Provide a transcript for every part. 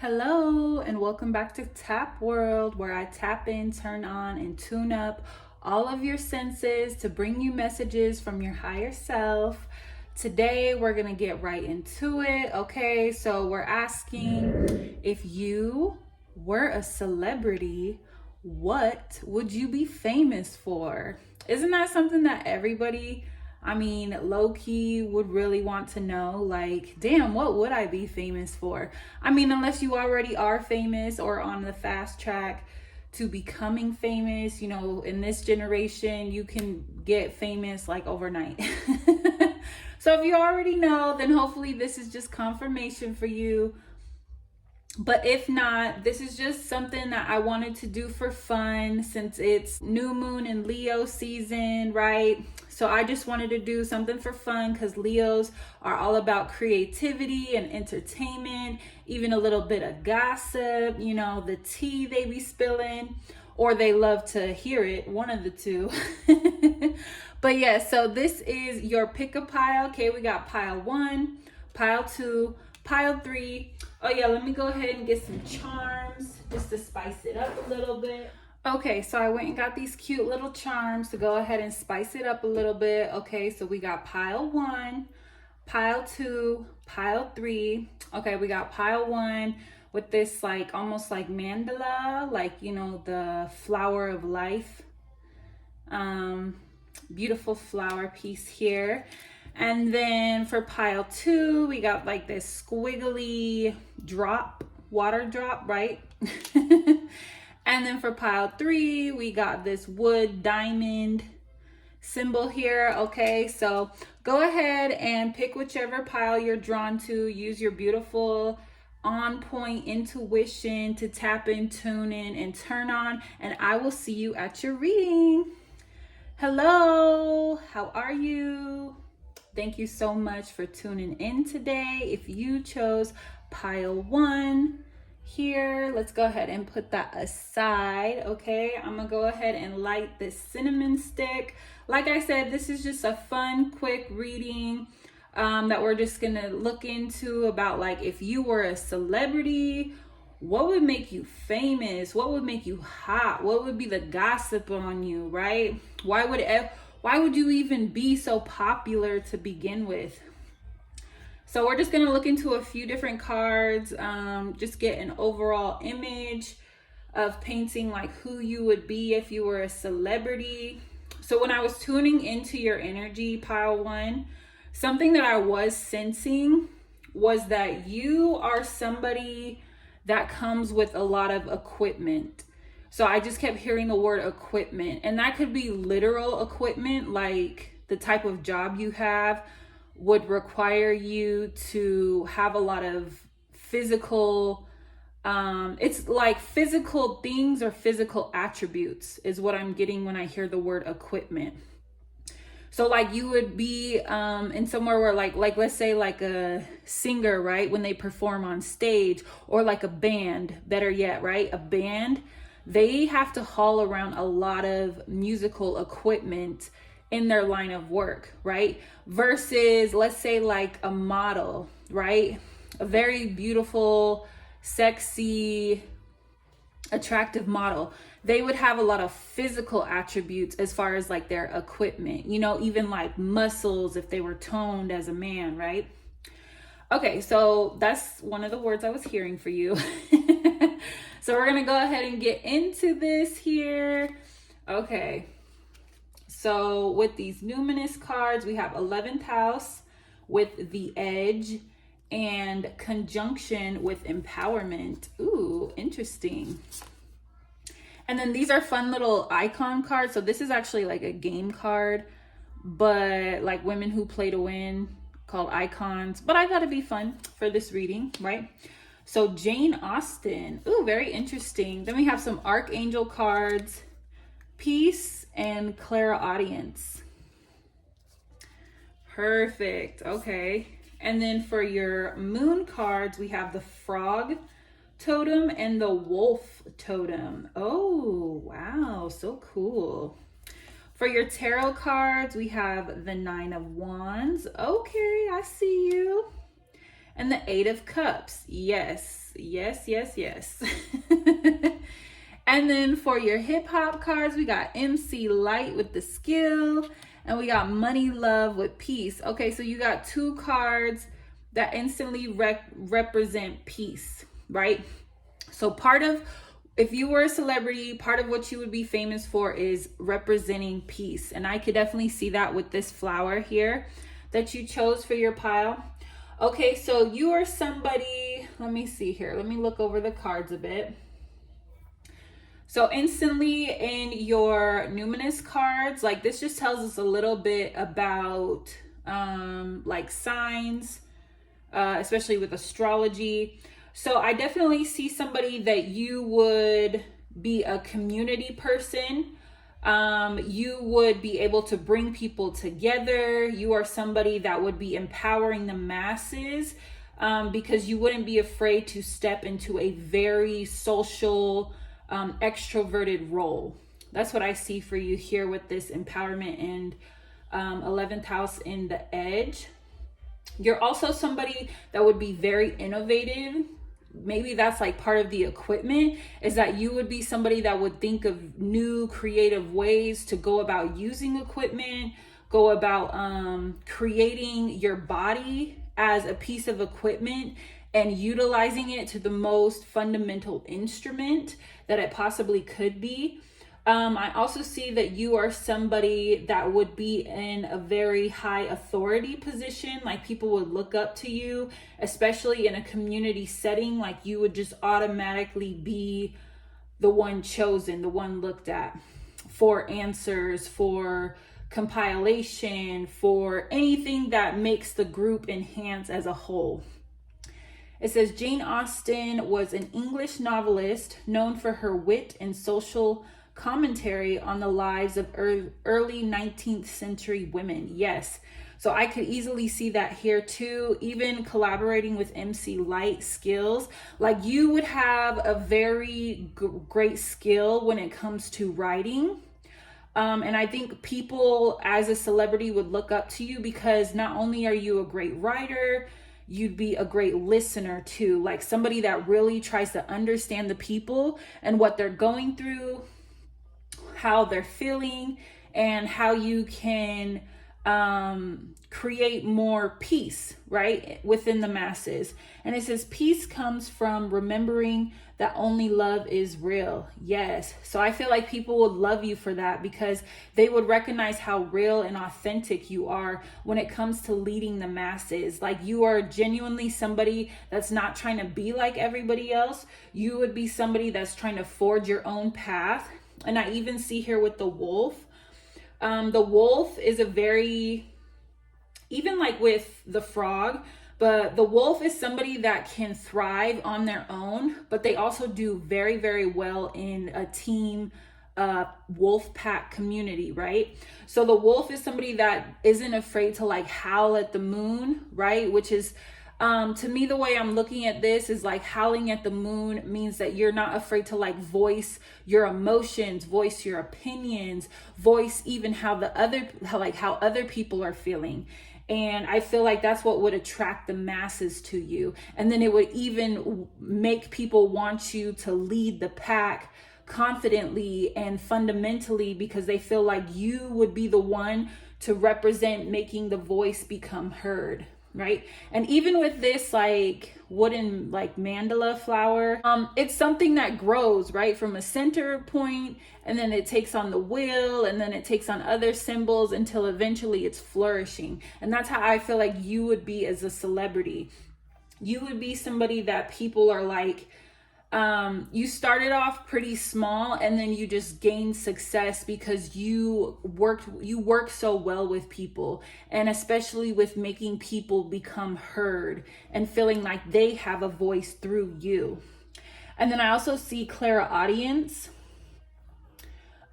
Hello, and welcome back to TappWorld, where I tap in, turn on, and tune up all of your senses to bring you messages from your higher self. Today, we're going to get right into it. Okay, so we're asking, if you were a celebrity, what would you be famous for? Isn't that something that everybody, low key would really want to know? Like, damn, what would I be famous for? Unless you already are famous or on the fast track to becoming famous, in this generation, you can get famous like overnight. So if you already know, then hopefully this is just confirmation for you. But if not, this is just something that I wanted to do for fun since it's new moon and Leo season, right? So I just wanted to do something for fun because Leos are all about creativity and entertainment, even a little bit of gossip, the tea they be spilling, or they love to hear it, one of the two. But yeah, so this is your pick a pile. Okay, we got pile 1, pile 2, pile 3. Oh yeah, let me go ahead and get some charms just to spice it up a little bit. Okay, so I went and got these cute little charms to go ahead and spice it up a little bit. Okay, so we got pile 1, pile 2, pile 3. Okay, we got pile 1 with this like almost like mandala, like the flower of life. Beautiful flower piece here. And then for pile 2, we got like this squiggly drop, water drop, right? And then for pile 3, we got this wood diamond symbol here. Okay, so go ahead and pick whichever pile you're drawn to. Use your beautiful on point intuition to tap in, tune in, and turn on. And I will see you at your reading. Hello, how are you? Thank you so much for tuning in today. If you chose pile 1 here, let's go ahead and put that aside. Okay, I'm gonna go ahead and light this cinnamon stick. Like I said, this is just a fun, quick reading that we're just gonna look into about like if you were a celebrity, what would make you famous? What would make you hot? What would be the gossip on you, right? Why would you even be so popular to begin with? So we're just gonna look into a few different cards, just get an overall image of painting like who you would be if you were a celebrity. So when I was tuning into your energy, pile 1, something that I was sensing was that you are somebody that comes with a lot of equipment. So I just kept hearing the word equipment, and that could be literal equipment, like the type of job you have would require you to have a lot of physical, it's like physical things or physical attributes is what I'm getting when I hear the word equipment. So like you would be in somewhere where like let's say like a singer, right? When they perform on stage, or like a band, better yet, right? A band, they have to haul around a lot of musical equipment in their line of work, right? Versus let's say like a model, right? A very beautiful, sexy, attractive model. They would have a lot of physical attributes as far as like their equipment, even like muscles if they were toned as a man, right? Okay, so that's one of the words I was hearing for you. So we're gonna go ahead and get into this here. Okay, so with these numinous cards, we have 11th house with the edge and conjunction with empowerment. Ooh, interesting. And then these are fun little icon cards. So this is actually like a game card, but like women who play to win, called icons. But I thought it'd be fun for this reading, right? So Jane Austen. Ooh, very interesting. Then we have some archangel cards, peace and clairaudience. Perfect. Okay. And then for your moon cards, we have the frog totem and the wolf totem. Oh, wow. So cool. For your tarot cards, we have the 9 of Wands. Okay, I see you. and the 8 of Cups. Yes, yes, yes, yes. And then for your hip hop cards, we got MC Light with the skill, and we got Money Love with peace. Okay, so you got 2 cards that instantly represent peace, right? So part of, if you were a celebrity, part of what you would be famous for is representing peace. And I could definitely see that with this flower here that you chose for your pile. Okay, so you are somebody, let me see here. Let me look over the cards a bit. So instantly in your numinous cards, like this just tells us a little bit about like signs, especially with astrology. So I definitely see somebody that you would be a community person. You would be able to bring people together. You are somebody that would be empowering the masses, because you wouldn't be afraid to step into a very social, extroverted role. That's what I see for you here with this empowerment and 11th house in the edge. You're also somebody that would be very innovative. Maybe that's like part of the equipment, is that you would be somebody that would think of new creative ways to go about using equipment, go about creating your body as a piece of equipment and utilizing it to the most fundamental instrument that it possibly could be. I also see that you are somebody that would be in a very high authority position, like people would look up to you, especially in a community setting. Like you would just automatically be the one chosen, the one looked at for answers, for compilation, for anything that makes the group enhance as a whole. It says Jane Austen was an English novelist known for her wit and social commentary on the lives of early 19th century women. Yes, so I could easily see that here too. Even collaborating with MC Light skills, like you would have a very great skill when it comes to writing. And I think people as a celebrity would look up to you because not only are you a great writer, you'd be a great listener too, like somebody that really tries to understand the people and what they're going through, how they're feeling, and how you can create more peace, right, within the masses. And it says peace comes from remembering that only love is real. Yes. So I feel like people would love you for that because they would recognize how real and authentic you are when it comes to leading the masses. Like you are genuinely somebody that's not trying to be like everybody else. You would be somebody that's trying to forge your own path. And I even see here with the wolf. The wolf is a very, even like with the frog, but the wolf is somebody that can thrive on their own, but they also do very, very well in a team wolf pack community, right? So the wolf is somebody that isn't afraid to like howl at the moon, right? Which is, to me, the way I'm looking at this is like howling at the moon means that you're not afraid to like voice your emotions, voice your opinions, voice even how other people are feeling. And I feel like that's what would attract the masses to you. And then it would even make people want you to lead the pack confidently and fundamentally because they feel like you would be the one to represent making the voice become heard, right? And even with this like wooden like mandala flower, it's something that grows right from a center point, and then it takes on the wheel, and then it takes on other symbols until eventually it's flourishing. And that's how I feel like you would be as a celebrity. You would be somebody that people are like, you started off pretty small and then you just gained success because you work so well with people, and especially with making people become heard and feeling like they have a voice through you. And then I also see clairaudience.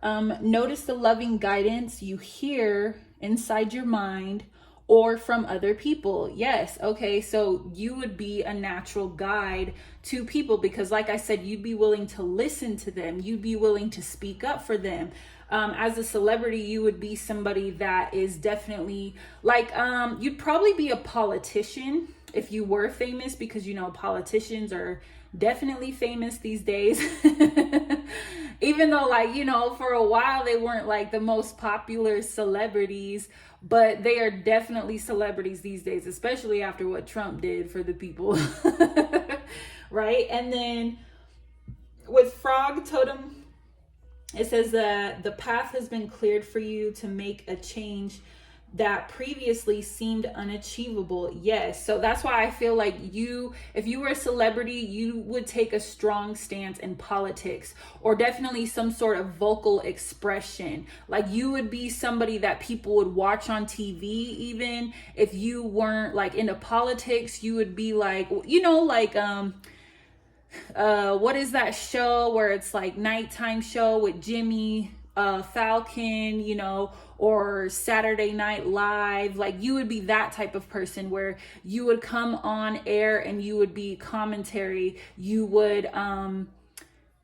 Notice the loving guidance you hear inside your mind or from other people. Yes. Okay. So you would be a natural guide to people because like I said, you'd be willing to listen to them. You'd be willing to speak up for them. As a celebrity, you would be somebody that is definitely like, you'd probably be a politician if you were famous, because, you know, politicians are definitely famous these days. Even though, like, you know, for a while they weren't like the most popular celebrities, but they are definitely celebrities these days, especially after what Trump did for the people. Right? And then with Frog Totem, it says that the path has been cleared for you to make a change that previously seemed unachievable. Yes. So that's why I feel like if you were a celebrity, you would take a strong stance in politics, or definitely some sort of vocal expression. Like, you would be somebody that people would watch on TV. Even if you weren't like into politics, you would be like, you know, like, what is that show where it's like nighttime show with Jimmy, Falcon, you know, or Saturday Night Live? Like, you would be that type of person where you would come on air and you would be commentary. You would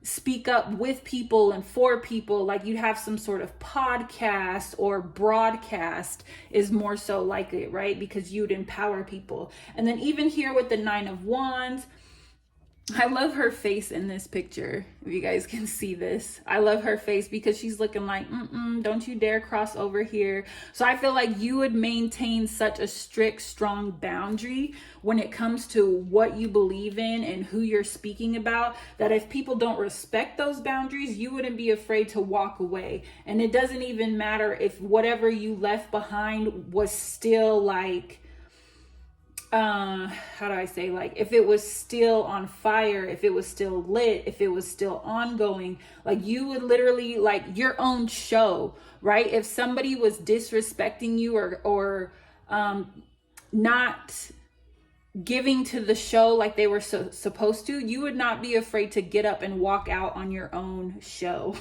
speak up with people and for people. Like, you'd have some sort of podcast, or broadcast is more so like it, right? Because you'd empower people. And then even here with the 9 of Wands, I love her face in this picture. If you guys can see this, I love her face because she's looking like, don't you dare cross over here. So I feel like you would maintain such a strict, strong boundary when it comes to what you believe in and who you're speaking about, that if people don't respect those boundaries, you wouldn't be afraid to walk away. And it doesn't even matter if whatever you left behind was still like, how do I say, like, if it was still on fire, if it was still lit, if it was still ongoing, like, you would literally, like, your own show, right? If somebody was disrespecting you or not giving to the show like they were supposed to, you would not be afraid to get up and walk out on your own show.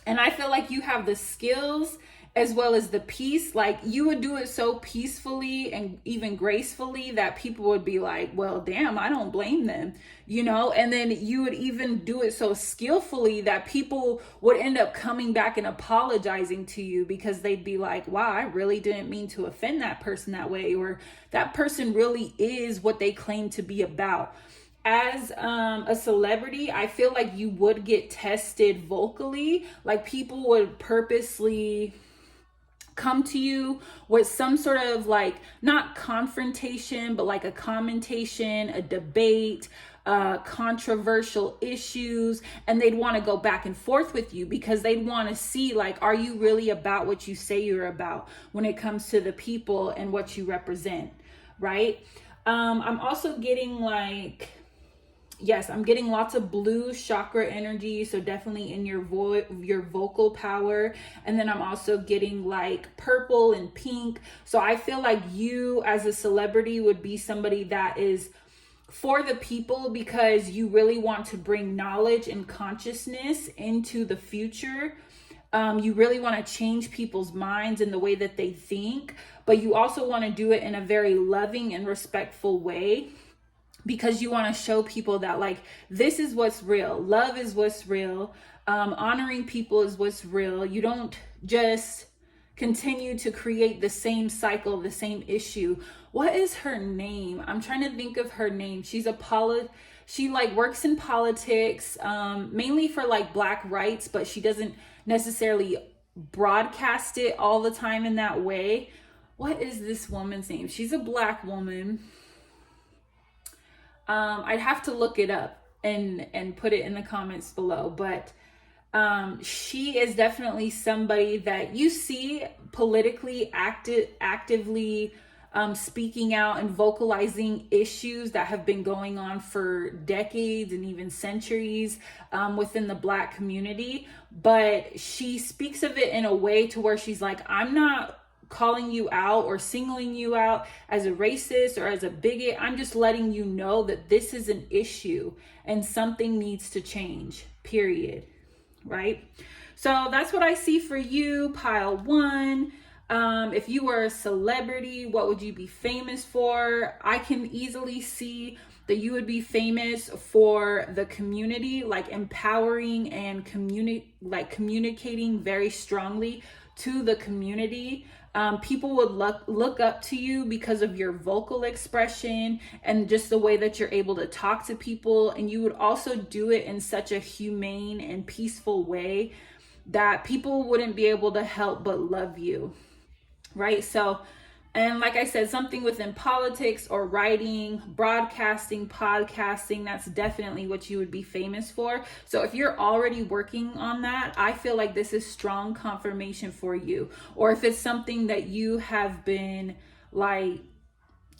And I feel like you have the skills as well as the peace. Like, you would do it so peacefully and even gracefully that people would be like, well, damn, I don't blame them, you know? And then you would even do it so skillfully that people would end up coming back and apologizing to you, because they'd be like, wow, I really didn't mean to offend that person that way, or that person really is what they claim to be about. As a celebrity, I feel like you would get tested vocally. Like, people would purposely come to you with some sort of, like, not confrontation, but like a commentation, a debate, controversial issues, and they'd want to go back and forth with you because they'd want to see, like, are you really about what you say you're about when it comes to the people and what you represent, right? I'm also getting like, yes, I'm getting lots of blue chakra energy, so definitely in your vocal power. And then I'm also getting like purple and pink. So I feel like you as a celebrity would be somebody that is for the people, because you really want to bring knowledge and consciousness into the future. You really want to change people's minds and the way that they think, but you also want to do it in a very loving and respectful way, because you want to show people that, like, this is what's real. Love is what's real. Honoring people is what's real. You don't just continue to create the same cycle, the same issue. What is her name? I'm trying to think of her name. She like works in politics, mainly for like Black rights, but she doesn't necessarily broadcast it all the time in that way. What is this woman's name? She's a Black woman. I'd have to look it up and put it in the comments below, but she is definitely somebody that you see politically actively speaking out and vocalizing issues that have been going on for decades and even centuries within the Black community. But she speaks of it in a way to where she's like, I'm not calling you out or singling you out as a racist or as a bigot. I'm just letting you know that this is an issue and something needs to change, period. Right? So that's what I see for you, pile one. If you were a celebrity, what would you be famous for? I can easily see that you would be famous for the community, like empowering and communicating very strongly to the community. People would look up to you because of your vocal expression and just the way that you're able to talk to people. And you would also do it in such a humane and peaceful way that people wouldn't be able to help but love you, right? So, and like I said, something within politics or writing, broadcasting, podcasting, that's definitely what you would be famous for. So if you're already working on that, I feel like this is strong confirmation for you. Or if it's something that you have been like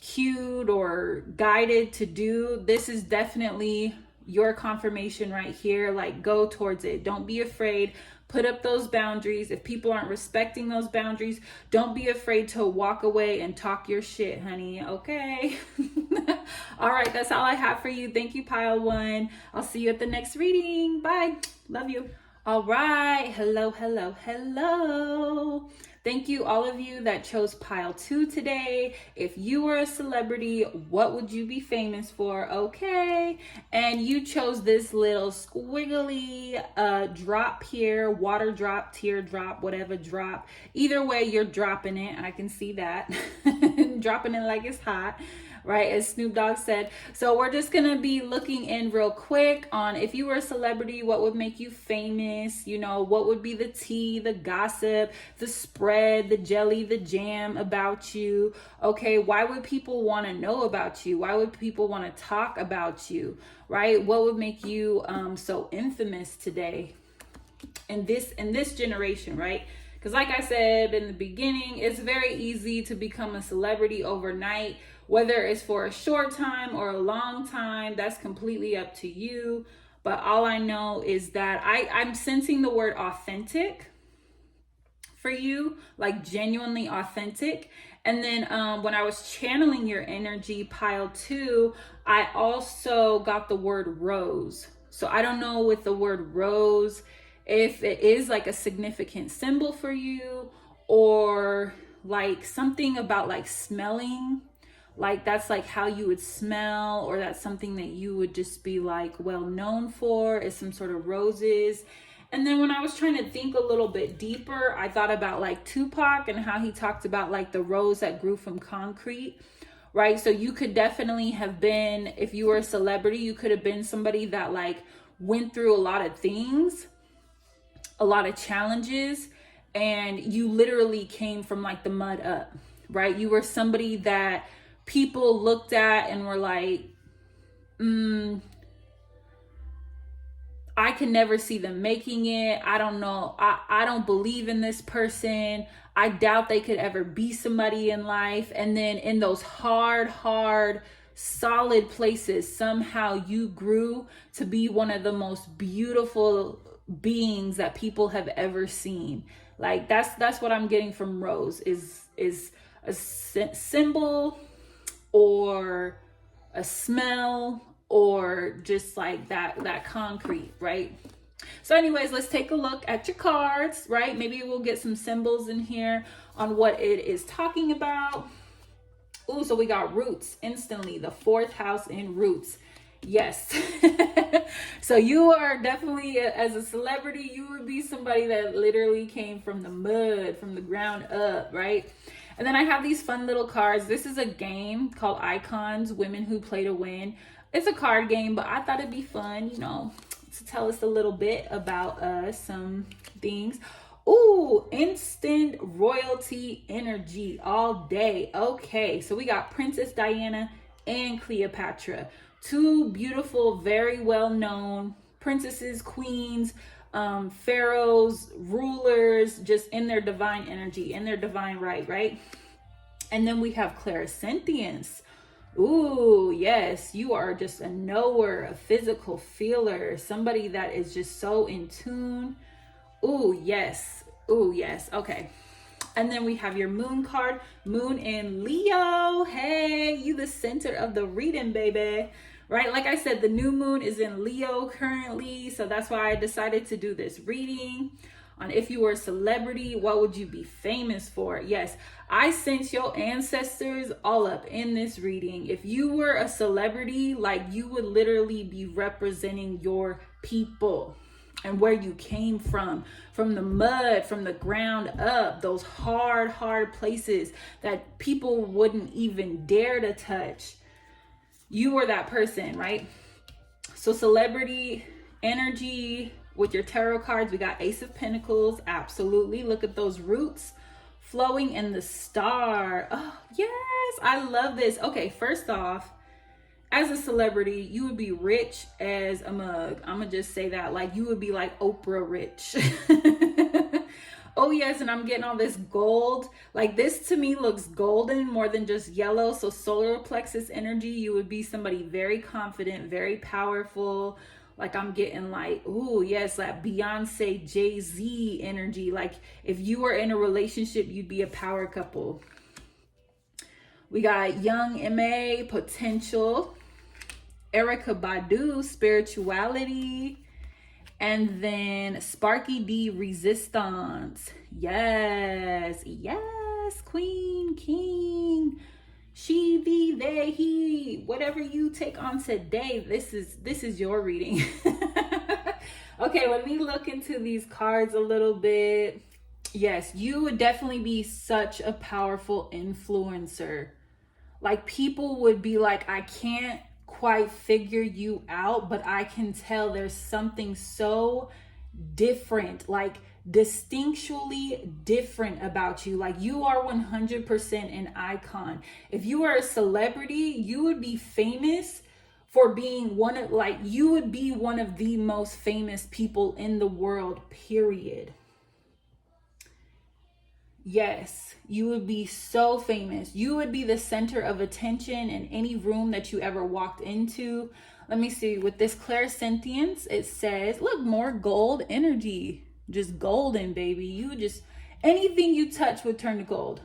cued or guided to do, this is definitely your confirmation right here. Like, go towards it. Don't be afraid. Put up those boundaries. If people aren't respecting those boundaries, don't be afraid to walk away and talk your shit, honey. Okay. All right, that's all I have for you. Thank you, pile 1. I'll see you at the next reading. Bye. Love you. All right. Hello, hello, hello. Thank you, all of you that chose pile 2 today. If you were a celebrity, what would you be famous for? Okay. And you chose this little squiggly drop here, water drop, tear drop, whatever drop. Either way, you're dropping it. I can see that. Dropping it like it's hot, right? As Snoop Dogg said. So we're just going to be looking in real quick on if you were a celebrity, what would make you famous? You know, what would be the tea, the gossip, the spread, the jelly, the jam about you? Okay, why would people want to know about you? Why would people want to talk about you, right? What would make you so infamous today in this generation, right? Because like I said in the beginning, it's very easy to become a celebrity overnight, whether it's for a short time or a long time. That's completely up to you. But all I know is that I'm sensing the word authentic for you, like genuinely authentic. And then when I was channeling your energy, pile 2, I also got the word rose. So I don't know with the word rose, if it is like a significant symbol for you, or like something about like smelling, like that's like how you would smell, or that's something that you would just be like well known for, is some sort of roses. And then when I was trying to think a little bit deeper, I thought about like Tupac and how he talked about like the rose that grew from concrete, right? So you could definitely have been, if you were a celebrity, you could have been somebody that like went through a lot of things, a lot of challenges, and you literally came from like the mud up, right? You were somebody that people looked at and were like, I can never see them making it. I don't know. I don't believe in this person. I doubt they could ever be somebody in life. And then in those hard, solid places, somehow you grew to be one of the most beautiful beings that people have ever seen. Like that's what I'm getting from rose, is a symbol or a smell, or just like that concrete, right? So anyways, let's take a look at your cards, right? Maybe we'll get some symbols in here on what it is talking about. Ooh, so we got roots instantly, the 4th house in roots. Yes. So you are definitely, as a celebrity, you would be somebody that literally came from the mud, from the ground up, right? And then I have these fun little cards. This is a game called Icons, Women Who Play to Win. It's a card game, but I thought it'd be fun, you know, to tell us a little bit about some things. Ooh, instant royalty energy all day. Okay, so we got Princess Diana and Cleopatra. 2 beautiful, very well-known princesses, queens, pharaohs, rulers, just in their divine energy, in their divine right? And then we have clairsentience. Ooh, yes, you are just a knower, a physical feeler, somebody that is just so in tune. Ooh, yes. Ooh, yes. Okay. And then we have your moon card, moon in Leo. Hey, you the center of the reading, baby. Right? Like I said, the new moon is in Leo currently. So that's why I decided to do this reading on if you were a celebrity, what would you be famous for? Yes, I sense your ancestors all up in this reading. If you were a celebrity, like you would literally be representing your people. and where you came from the mud, from the ground up, those hard places that people wouldn't even dare to touch. You were that person, right? So celebrity energy with your tarot cards, we got Ace of Pentacles. Absolutely. Look at those roots flowing in the star. Oh, yes. I love this. Okay, first off, as a celebrity, you would be rich as a mug. I'm gonna just say that. Like, you would be like Oprah rich. Oh yes, and I'm getting all this gold. Like, this to me looks golden more than just yellow. So solar plexus energy, you would be somebody very confident, very powerful. Like, I'm getting like, ooh, yes, that Beyonce, Jay-Z energy. Like, if you were in a relationship, you'd be a power couple. We got Young M.A, potential. Erykah Badu, spirituality. And then Sparky D, resistance. Yes, yes, queen, king, she, thee, they, he, whatever you take on today, this is your reading. Okay, let me look into these cards a little bit. Yes, you would definitely be such a powerful influencer. Like, people would be like, I can't quite figure you out, but I can tell there's something so different, like distinctually different about you. Like, you are 100% an icon. If you are a celebrity, you would be famous for being you would be one of the most famous people in the world, period. Yes, you would be so famous. You would be the center of attention in any room that you ever walked into. Let me see. With this clairsentience, it says, look, more gold energy. Just golden, baby. You just, anything you touch would turn to gold.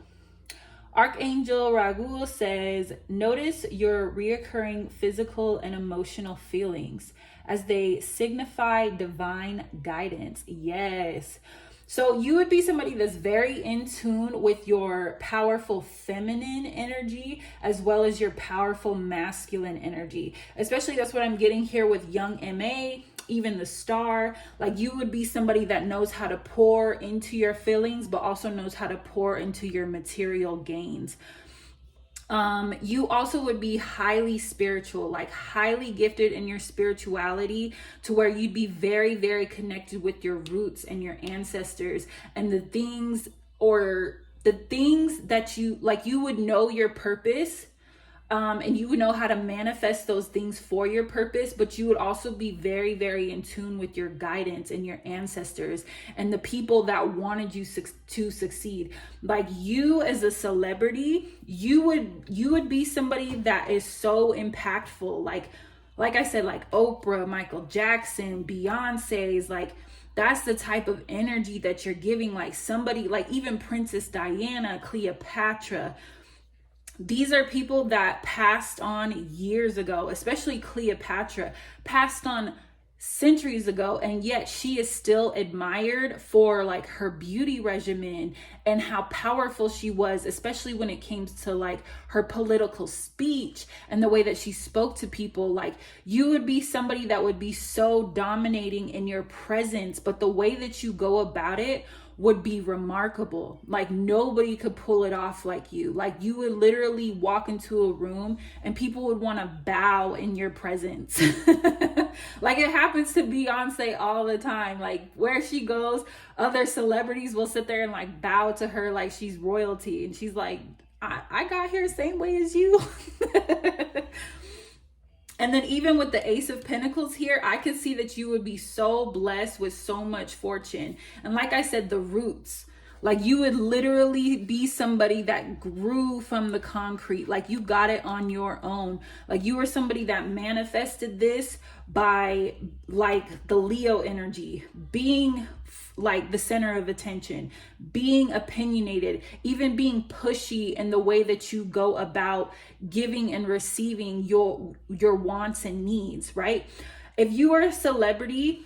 Archangel Raguel says, notice your reoccurring physical and emotional feelings as they signify divine guidance. Yes. So you would be somebody that's very in tune with your powerful feminine energy as well as your powerful masculine energy. Especially, that's what I'm getting here with Young M.A, even the star. Like, you would be somebody that knows how to pour into your feelings, but also knows how to pour into your material gains. You also would be highly spiritual, like highly gifted in your spirituality, to where you'd be very, very connected with your roots and your ancestors and the things that you like. You would know your purpose. And you would know how to manifest those things for your purpose, but you would also be very, very in tune with your guidance and your ancestors and the people that wanted you to succeed. Like, you as a celebrity, you would be somebody that is so impactful. Like I said, like Oprah, Michael Jackson, Beyonce's, like, that's the type of energy that you're giving. Like, somebody like even Princess Diana, Cleopatra. These are people that passed on years ago, especially Cleopatra, passed on centuries ago, and yet she is still admired for like her beauty regimen and how powerful she was, especially when it came to like her political speech and the way that she spoke to people. Like, you would be somebody that would be so dominating in your presence, but the way that you go about it would be remarkable. Like, nobody could pull it off like you. Like, you would literally walk into a room and people would want to bow in your presence. Like, it happens to Beyonce all the time. Like, where she goes, other celebrities will sit there and like bow to her like she's royalty, and she's like, I got here the same way as you. And then even with the Ace of Pentacles here, I could see that you would be so blessed with so much fortune. And like I said, the roots, like, you would literally be somebody that grew from the concrete. Like, you got it on your own. Like, you were somebody that manifested this by like the Leo energy, being like the center of attention, being opinionated, even being pushy in the way that you go about giving and receiving your wants and needs, right? If you are a celebrity,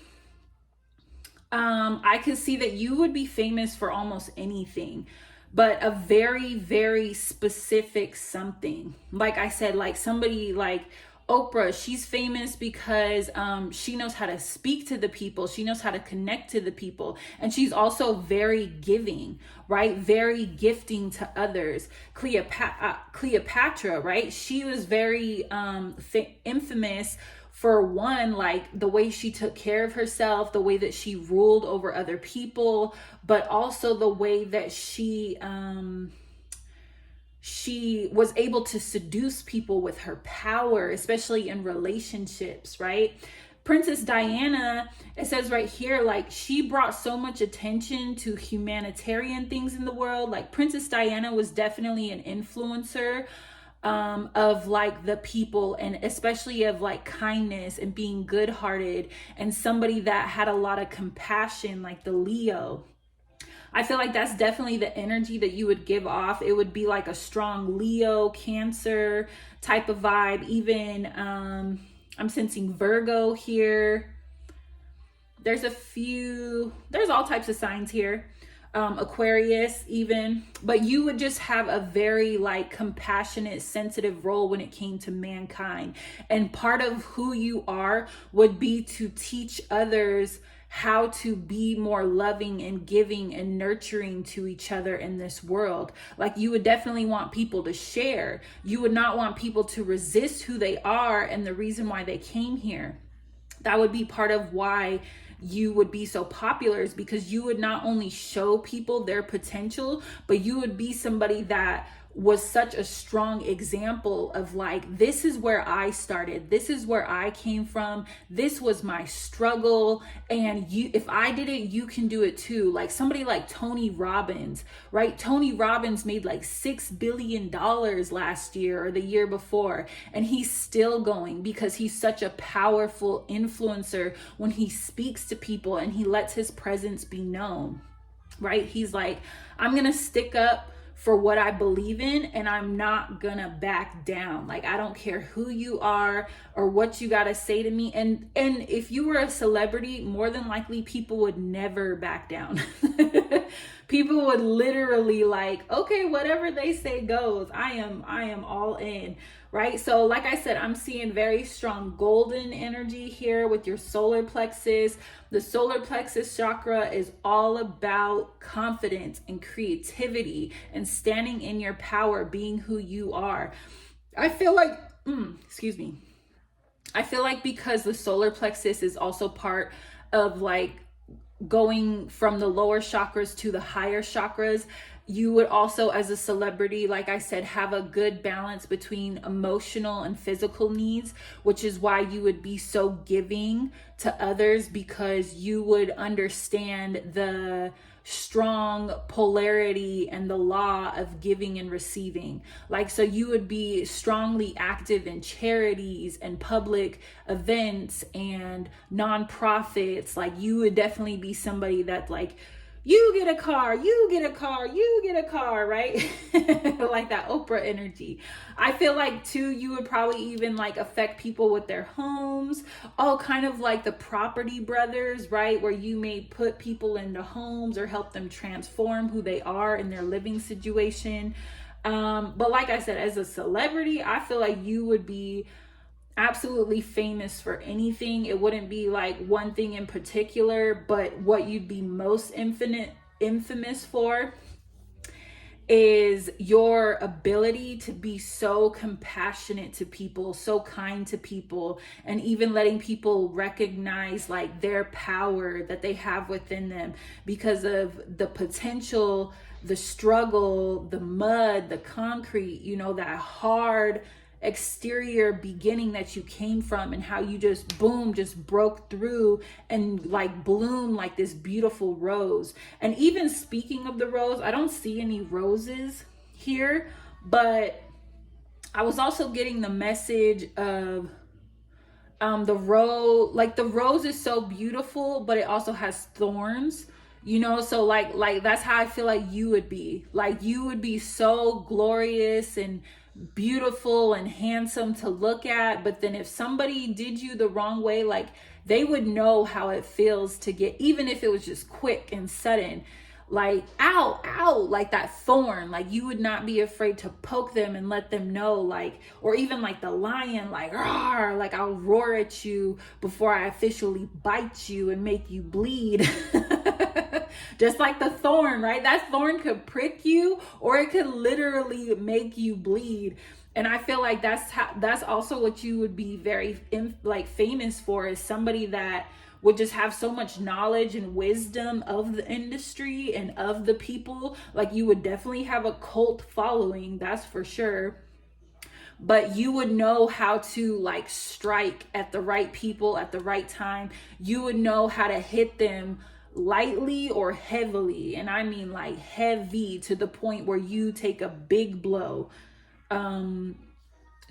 I could see that you would be famous for almost anything, but a very, very specific something. Like I said, like somebody like Oprah, she's famous because she knows how to speak to the people. She knows how to connect to the people. And she's also very giving, right? Very gifting to others. Cleopatra, right? She was very infamous for one, like the way she took care of herself, the way that she ruled over other people, but also the way that she was able to seduce people with her power, especially in relationships, right? Princess Diana, it says right here, like she brought so much attention to humanitarian things in the world. Like Princess Diana was definitely an influencer of like the people, and especially of like kindness and being good-hearted, and somebody that had a lot of compassion, like the Leo. I feel like that's definitely the energy that you would give off. It would be like a strong Leo, Cancer type of vibe. Even I'm sensing Virgo here. There's all types of signs here. Aquarius even, but you would just have a very like compassionate, sensitive role when it came to mankind. And part of who you are would be to teach others how to be more loving and giving and nurturing to each other in this world. Like you would definitely want people to share. You would not want people to resist who they are and the reason why they came here. That would be part of why you would be so popular, is because you would not only show people their potential, but you would be somebody that was such a strong example of like, this is where I started, this is where I came from, this was my struggle, and you, if I did it, you can do it too. Like somebody like Tony Robbins, right? Tony Robbins made like $6 billion last year or the year before, and he's still going because he's such a powerful influencer when he speaks to people and he lets his presence be known, right? He's like, I'm gonna stick up for what I believe in, and I'm not gonna back down. Like I don't care who you are or what you gotta say to me. And if you were a celebrity, more than likely people would never back down. People would literally like, okay, whatever they say goes. I am all in, right? So like I said, I'm seeing very strong golden energy here with your solar plexus. The solar plexus chakra is all about confidence and creativity and standing in your power, being who you are. I feel like, I feel like because the solar plexus is also part of like going from the lower chakras to the higher chakras, you would also, as a celebrity, like I said, have a good balance between emotional and physical needs, which is why you would be so giving to others, because you would understand the strong polarity and the law of giving and receiving. Like, so you would be strongly active in charities and public events and nonprofits. Like you would definitely be somebody that like, you get a car, you get a car, you get a car, right? Like that Oprah energy. I feel like too, you would probably even like affect people with their homes, all kind of like the Property Brothers, right? Where you may put people into homes or help them transform who they are in their living situation. But like I said, as a celebrity, I feel like you would be absolutely famous for anything. It wouldn't be like one thing in particular, but what you'd be most infamous for is your ability to be so compassionate to people, so kind to people, and even letting people recognize like their power that they have within them because of the potential, the struggle, the mud, the concrete, you know, that hard exterior beginning that you came from, and how you just broke through and like bloom like this beautiful rose. And even speaking of the rose, I don't see any roses here, but I was also getting the message of the rose. Like the rose is so beautiful, but it also has thorns, you know. So like that's how I feel like you would be. Like you would be so glorious and beautiful and handsome to look at, but then if somebody did you the wrong way, like they would know how it feels to get, even if it was just quick and sudden, like, ow, ow, like that thorn. Like you would not be afraid to poke them and let them know, like, or even like the lion, like, roar, like I'll roar at you before I officially bite you and make you bleed. Just like the thorn, right? That thorn could prick you, or it could literally make you bleed. And I feel like that's also what you would be very famous for, is somebody that would just have so much knowledge and wisdom of the industry and of the people. Like you would definitely have a cult following, that's for sure. But you would know how to like strike at the right people at the right time. You would know how to hit them lightly or heavily. And I mean like heavy, to the point where you take a big blow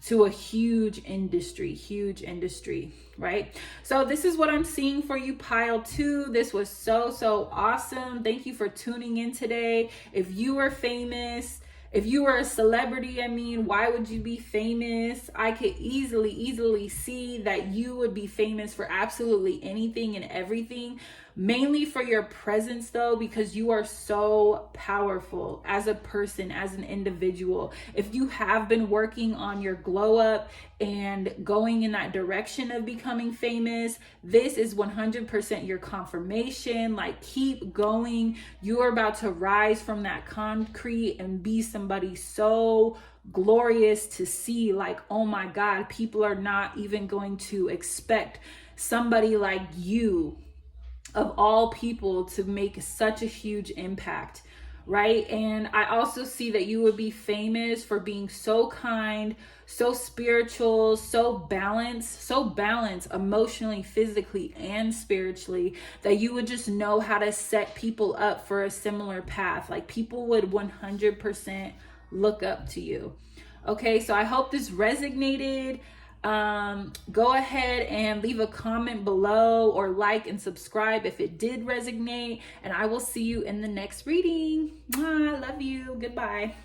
to a huge industry, right? So this is what I'm seeing for you, pile 2. This was so awesome. Thank you for tuning in today. If you were famous, if you were a celebrity, I mean, why would you be famous? I could easily see that you would be famous for absolutely anything and everything. Mainly for your presence though, because you are so powerful as a person, as an individual. If you have been working on your glow up and going in that direction of becoming famous, this is 100% your confirmation. Like keep going. You are about to rise from that concrete and be somebody so glorious to see. Like, oh my God, people are not even going to expect somebody like you, of all people, to make such a huge impact, right? And I also see that you would be famous for being so kind, so spiritual, so balanced emotionally, physically, and spiritually, that you would just know how to set people up for a similar path. Like people would 100% look up to you. Okay, so I hope this resonated. Go ahead and leave a comment below, or like and subscribe if it did resonate, and I will see you in the next reading. I love you. Goodbye.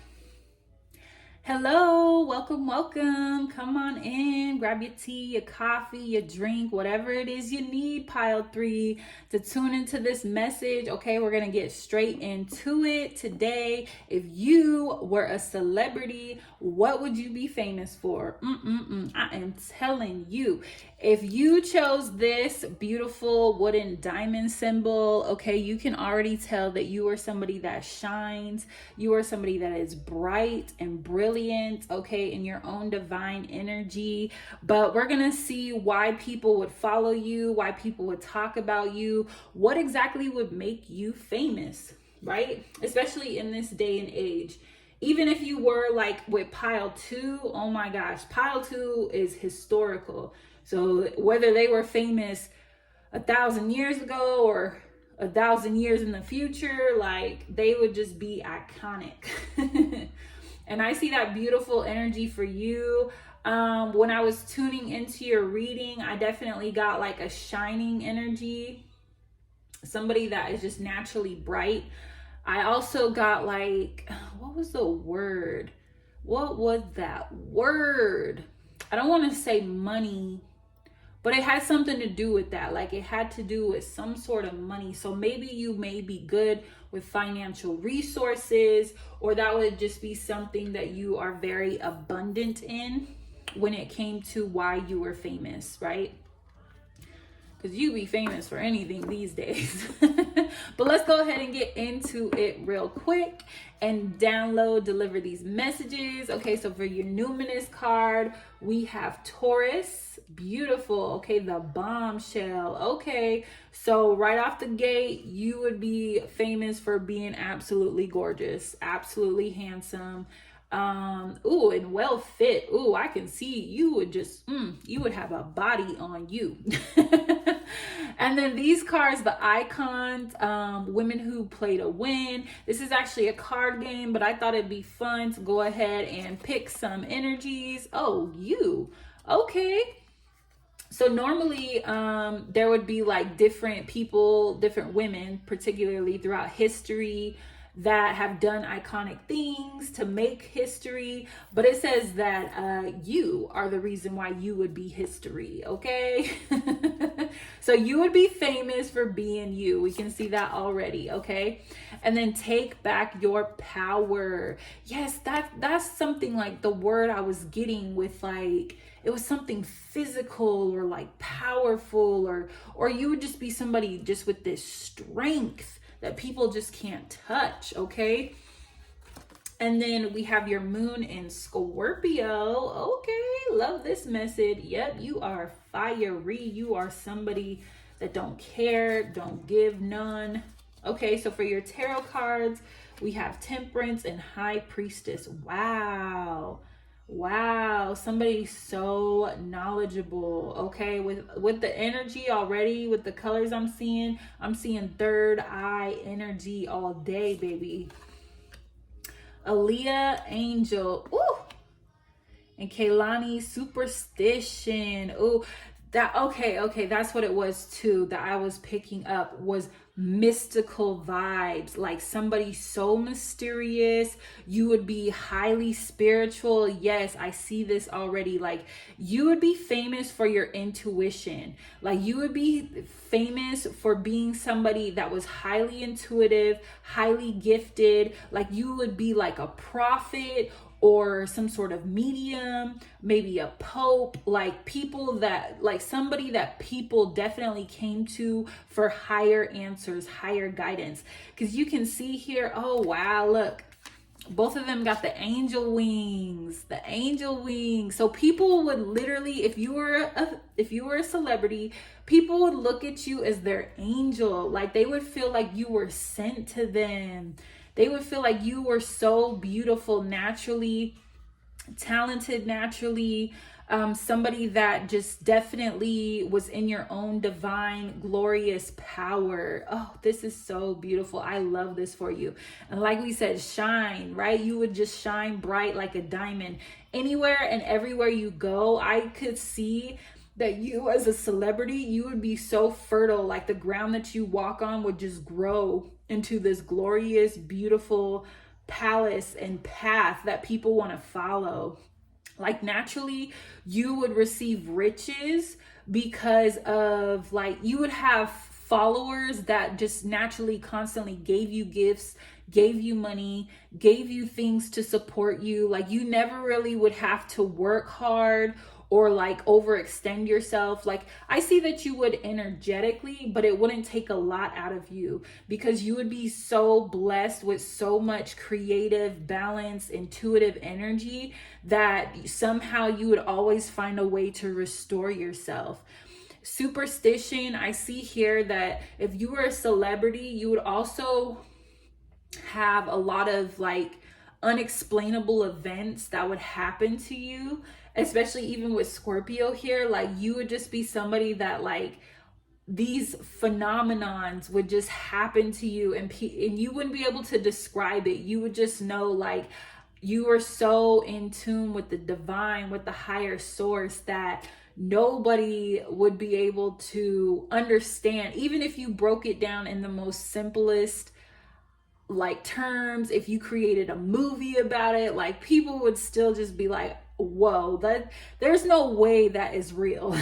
Hello, welcome. Come on in, grab your tea, your coffee, your drink, whatever it is you need, pile 3, to tune into this message. Okay, we're gonna get straight into it today. If you were a celebrity, what would you be famous for? I am telling you. If you chose this beautiful wooden diamond symbol, okay, you can already tell that you are somebody that shines. You are somebody that is bright and brilliant, okay, in your own divine energy. But we're gonna see why people would follow you, why people would talk about you, what exactly would make you famous, right? Especially in this day and age. Even if you were like with pile 2, oh my gosh, pile 2 is historical. So whether they were famous 1,000 years ago or 1,000 years in the future, like they would just be iconic. And I see that beautiful energy for you. When I was tuning into your reading, I definitely got like a shining energy, somebody that is just naturally bright. I also got like, what was the word? What was that word? I don't want to say money, but it had something to do with that. Like it had to do with some sort of money. So maybe you may be good with financial resources, or that would just be something that you are very abundant in when it came to why you were famous, right? Because you be famous for anything these days. But let's go ahead and get into it real quick and deliver these messages. Okay, so for your numinous card, we have Taurus. Beautiful. Okay, the bombshell. Okay, so right off the gate, you would be famous for being absolutely gorgeous, absolutely handsome. Ooh, and well fit. Ooh, I can see you would just, you would have a body on you. And then these cards, the icons, women who play to win. This is actually a card game, but I thought it'd be fun to go ahead and pick some energies. Oh, you. Okay. So normally there would be like different people, different women, particularly throughout history, that have done iconic things to make history, but it says that you are the reason why you would be history, okay? So you would be famous for being you. We can see that already, okay? And then take back your power. Yes, that's something like the word I was getting with, like, it was something physical or like powerful, or you would just be somebody just with this strength that people just can't touch, okay? And then we have your moon in Scorpio. Okay, love this message. Yep, you are fiery. You are somebody that don't care, don't give none. Okay, so for your tarot cards, we have Temperance and High Priestess. Wow. Wow, somebody so knowledgeable. Okay, with the energy already, with the colors I'm seeing third eye energy all day, baby. Aaliyah, Angel. Ooh. And Kaylani, Superstition. Ooh, that, okay, that's what it was too, that I was picking up, was mystical vibes, like somebody so mysterious. You would be highly spiritual. Yes, I see this already. Like, you would be famous for your intuition. Like, you would be famous for being somebody that was highly intuitive, highly gifted. Like, you would be like a prophet or some sort of medium, maybe a pope, like people that, like somebody that people definitely came to for higher answers, higher guidance. Because you can see here, oh wow, look, both of them got the angel wings, So people would literally, if you were a celebrity, people would look at you as their angel. Like, they would feel like you were sent to them. They would feel like you were so beautiful, naturally talented, naturally somebody that just definitely was in your own divine, glorious power. Oh, this is so beautiful. I love this for you. And like we said, shine, right? You would just shine bright like a diamond. Anywhere and everywhere you go, I could see that you as a celebrity, you would be so fertile. Like, the ground that you walk on would just grow into this glorious, beautiful palace and path that people want to follow. Like, naturally, you would receive riches because of, like, you would have followers that just naturally constantly gave you gifts, gave you money, gave you things to support you. Like, you never really would have to work hard or like overextend yourself. Like, I see that you would energetically, but it wouldn't take a lot out of you, because you would be so blessed with so much creative, balanced, intuitive energy that somehow you would always find a way to restore yourself. Superstition, I see here that if you were a celebrity, you would also have a lot of like unexplainable events that would happen to you, especially even with Scorpio here. Like, you would just be somebody that, like, these phenomenons would just happen to you, and you wouldn't be able to describe it. You would just know, like, you are so in tune with the divine, with the higher source, that nobody would be able to understand, even if you broke it down in the most simplest like terms. If you created a movie about it, like, people would still just be like, whoa, that there's no way that is real.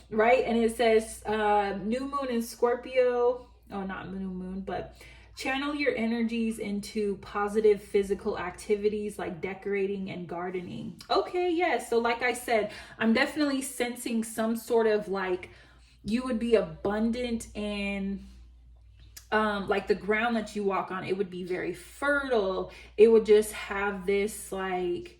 Right? And it says new moon in Scorpio. Oh, not new moon, but channel your energies into positive physical activities like decorating and gardening. Okay, yes. So like I said, I'm definitely sensing some sort of, like, you would be abundant in like the ground that you walk on. It would be very fertile. It would just have this like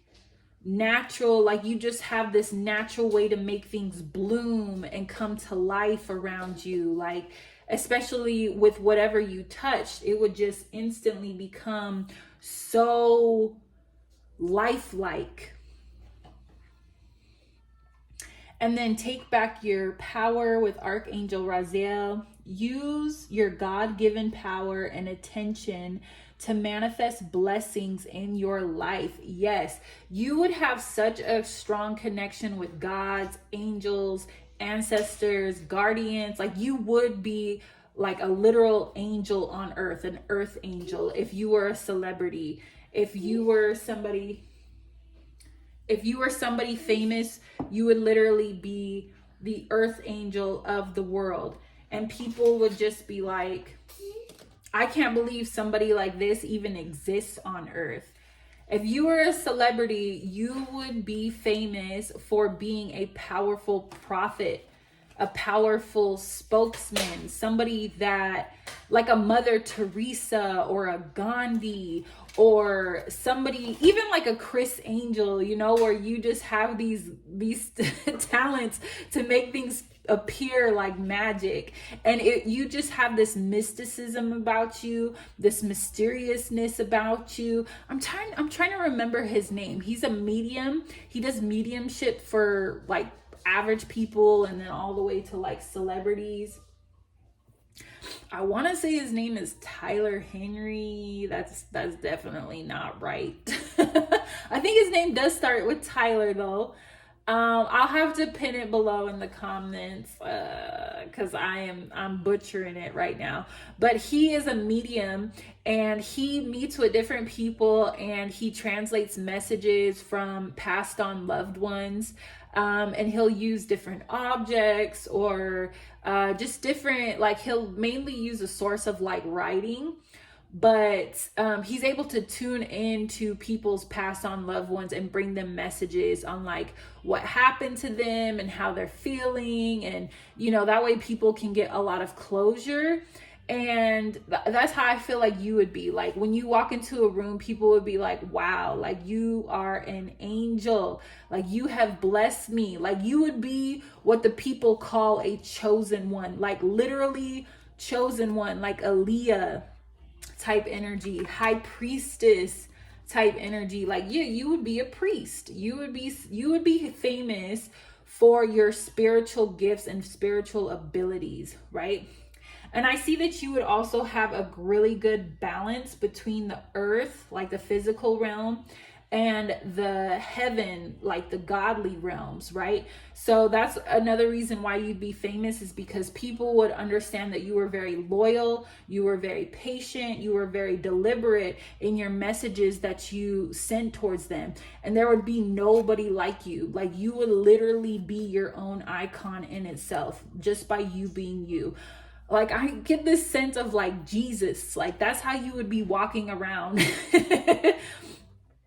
natural, like, you just have this natural way to make things bloom and come to life around you. Like, especially with whatever you touched, it would just instantly become so lifelike. And then take back your power with Archangel Raziel. Use your God-given power and attention to manifest blessings in your life. Yes, you would have such a strong connection with God's angels, ancestors, guardians. Like, you would be like a literal angel on earth, an earth angel, if you were a celebrity. If you were somebody famous, you would literally be the earth angel of the world. And people would just be like, I can't believe somebody like this even exists on earth. If you were a celebrity, you would be famous for being a powerful prophet, a powerful spokesman, somebody that, like a Mother Teresa or a Gandhi, or somebody even like a Chris Angel, you know, where you just have these talents to make things appear like magic, and you just have this mysticism about you, this mysteriousness about you. I'm trying to remember his name. He's a medium. He does mediumship for like average people and then all the way to like celebrities. I want to say his name is Tyler Henry. That's definitely not right. I think his name does start with Tyler though. I'll have to pin it below in the comments because I'm butchering it right now. But he is a medium, and he meets with different people, and he translates messages from passed on loved ones. And he'll use different objects or just different, like he'll mainly use a source of like writing, but he's able to tune into people's passed on loved ones and bring them messages on like what happened to them and how they're feeling, and you know, that way people can get a lot of closure. And that's how I feel like you would be. Like when you walk into a room, people would be like, wow, like you are an angel, like you have blessed me. Like you would be what the people call a chosen one, like literally chosen one, like Aaliyah type energy, high priestess type energy. Like you would be a priest. You would be famous for your spiritual gifts and spiritual abilities, right? And I see that you would also have a really good balance between the earth, like the physical realm, and the heaven, like the godly realms, right? So that's another reason why you'd be famous, is because people would understand that you were very loyal, you were very patient, you were very deliberate in your messages that you sent towards them. And there would be nobody like you. Like you would literally be your own icon in itself, just by you being you. Like I get this sense of like Jesus, like that's how you would be walking around.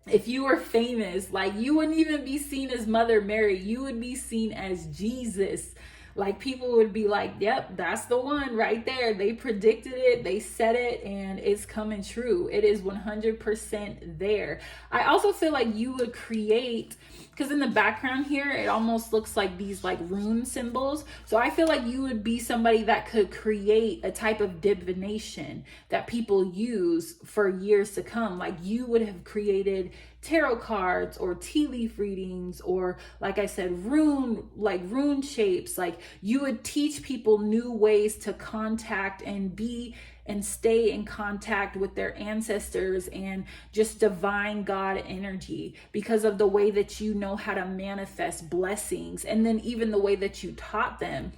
If you were famous, like you wouldn't even be seen as Mother Mary, you would be seen as Jesus. Like people would be like, yep, that's the one right there. They predicted it, they said it, and it's coming true. It is 100% there. I also feel like you would create, because in the background here, it almost looks like these like rune symbols. So I feel like you would be somebody that could create a type of divination that people use for years to come. Like you would have created tarot cards or tea leaf readings, or like I said, rune shapes. Like you would teach people new ways to contact and be and stay in contact with their ancestors and just divine God energy, because of the way that you know how to manifest blessings, and then even the way that you taught them.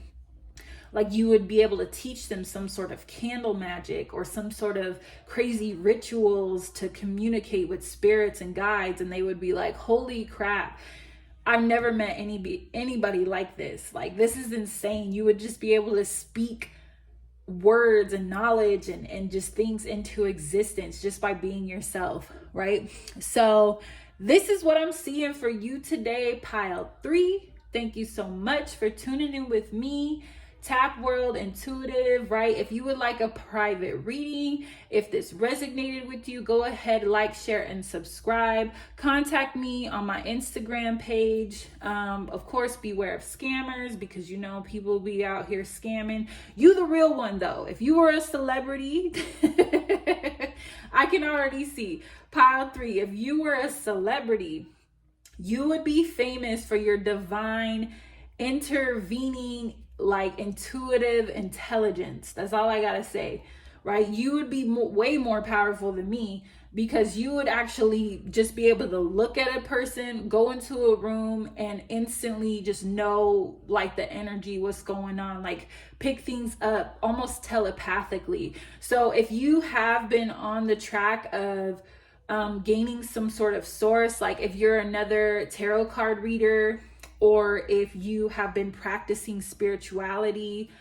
Like you would be able to teach them some sort of candle magic or some sort of crazy rituals to communicate with spirits and guides, and they would be like, holy crap, I've never met anybody like this. Like this is insane. You would just be able to speak words and knowledge and just things into existence just by being yourself, right? So this is what I'm seeing for you today, pile 3. Thank you so much for tuning in with me, TappWorld Intuitive, right? If you would like a private reading, if this resonated with you, go ahead, like, share, and subscribe. Contact me on my Instagram page. Of course, beware of scammers, because you know people be out here scamming. You the real one though. If you were a celebrity, I can already see. Pile 3, if you were a celebrity, you would be famous for your divine intervening, like intuitive intelligence. That's all I gotta say, right? You would be way more powerful than me, because you would actually just be able to look at a person, go into a room, and instantly just know like the energy, what's going on, like pick things up almost telepathically. So if you have been on the track of gaining some sort of source, like if you're another tarot card reader, or if you have been practicing spirituality,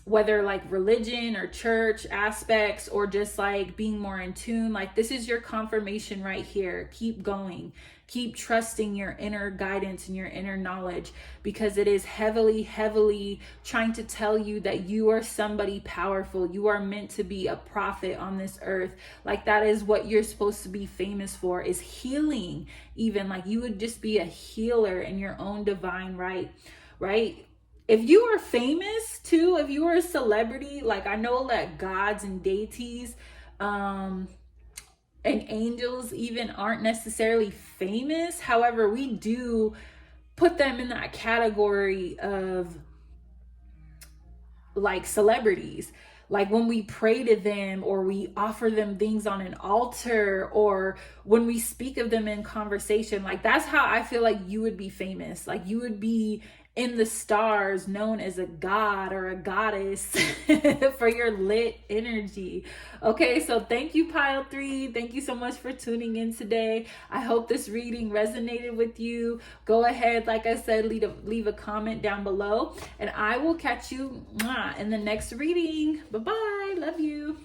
whether like religion or church aspects, or just like being more in tune, like this is your confirmation right here. Keep going. Keep trusting your inner guidance and your inner knowledge, because it is heavily, heavily trying to tell you that you are somebody powerful. You are meant to be a prophet on this earth. Like that is what you're supposed to be famous for, is healing. Even like you would just be a healer in your own divine right, right? If you are famous too, if you are a celebrity, like I know that gods and deities, and angels even aren't necessarily famous. However, we do put them in that category of like celebrities. Like when we pray to them, or we offer them things on an altar, or when we speak of them in conversation, like that's how I feel like you would be famous. Like you would be in the stars, known as a god or a goddess for your lit energy. Okay, so thank you, pile 3. Thank you so much for tuning in today. I hope this reading resonated with you. Go ahead, like I said, leave a comment down below, and I will catch you in the next reading. Bye-bye. Love you.